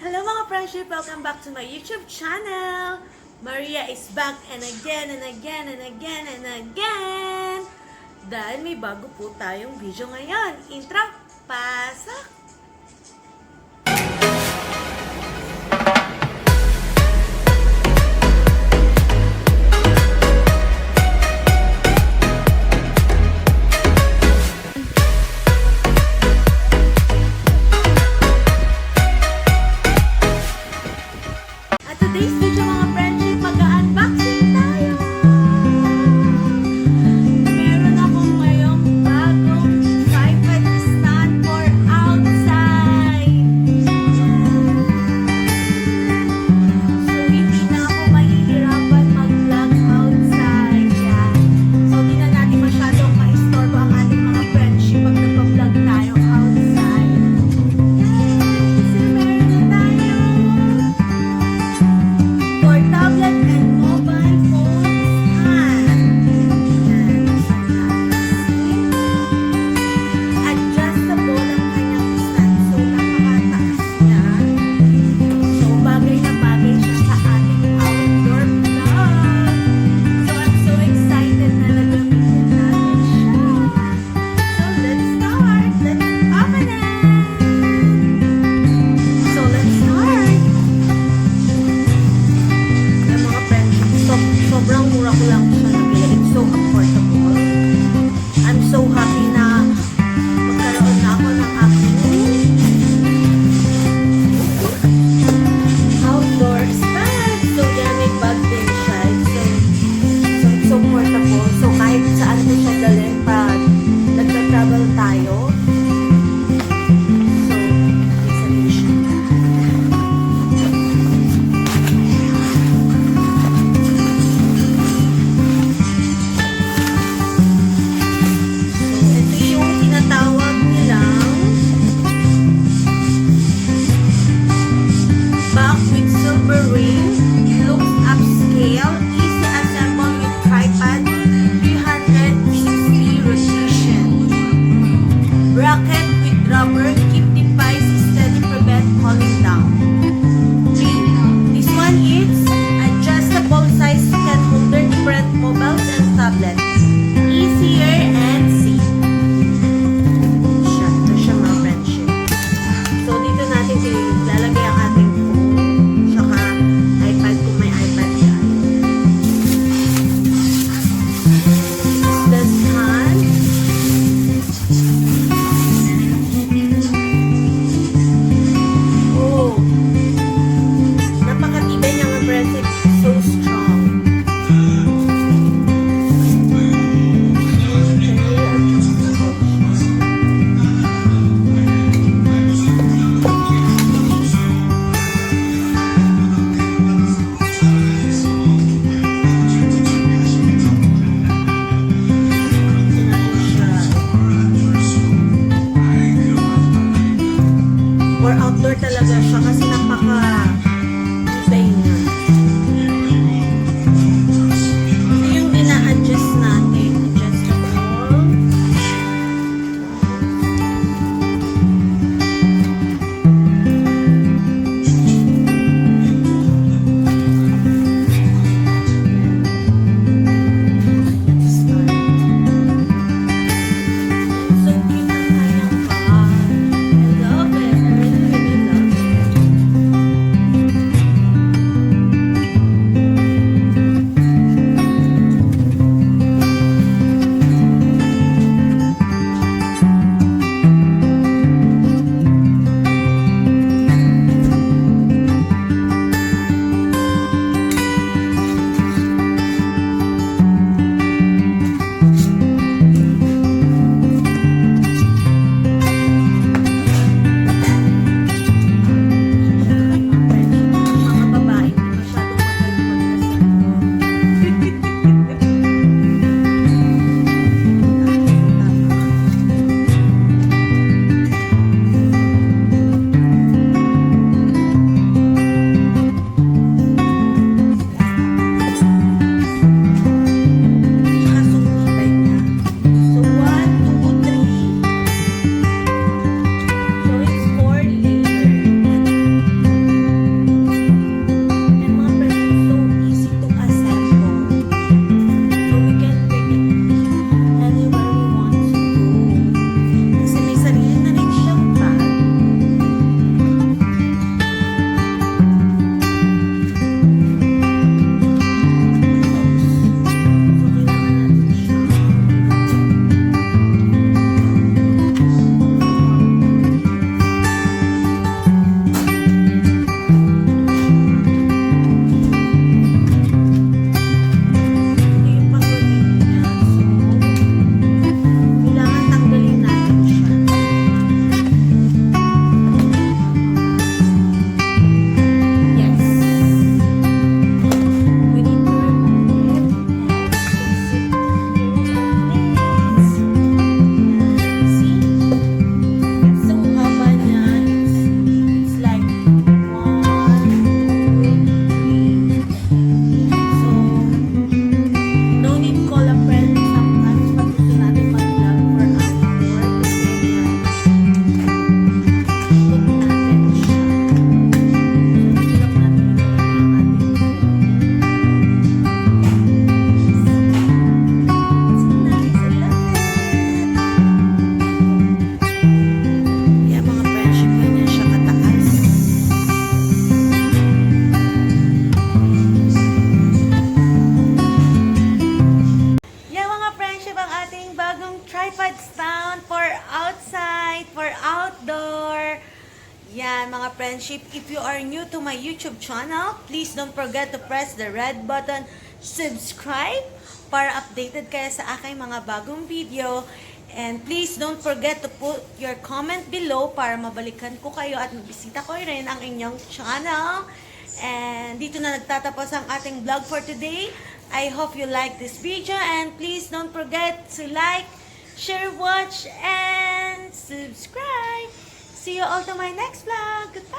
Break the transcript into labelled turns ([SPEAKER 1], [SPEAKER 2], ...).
[SPEAKER 1] Hello mga friendship! Welcome back to my YouTube channel! Maria is back and again and again and again and again! Dahil may bago po tayong video ngayon. Intro! Pasok! Today's video mga friendship, mag-unboxing tayo! Meron akong ngayong bagong tripod stand for outside. So hindi na ako mahihirapan mag-vlog outside. Yan. So hindi na natin masyadong ma-istorbo ang ating mga friendship pag nagpa-vlog tayo outside. Kasi meron na tayo tablet and mobile phone stand. Adjustable ang kanyang stand. So, napakataas niya. So, bagay na bagay siya sa ating outdoor vlog. So, I'm so excited na nagamitin natin siya. So, let's start. Let's open it. So, let's start. Mga friends, sobrang mura ko lang siya nabili. It's so affordable. I'm so happy na magkaroon na ako ng aking outdoor stand. So yan, may bag din siya. It's so portable. So kahit saan ko siya dalhin pag nagka-travel tayo. So, may solution na. Bracket with rubber, keep device steady, prevent falling down. 3. This one is adjustable size, can hold different mobiles and tablets. Easier and safe. Ito siya mga friendship. So dito natin ilalagay ang ating phone, saka iPad kung may iPad tayo. The stand. So strong. For outdoor talaga siya kasi napaka-tibay niya. Ito yung dina-adjust natin. Adjustable. Start. So cute ang kanyang bag. I love it. I really love it. Roadtrip. If you are new to my YouTube channel, please don't forget to press the red button, subscribe, para updated kayo sa aking mga bagong video. And please don't forget to put your comment below para mabalikan ko kayo at mabisita ko rin ang inyong channel. And dito na nagtatapos ang ating vlog for today. I hope you like this video and please don't forget to like, share, watch, and subscribe. See you all to my next vlog. Goodbye!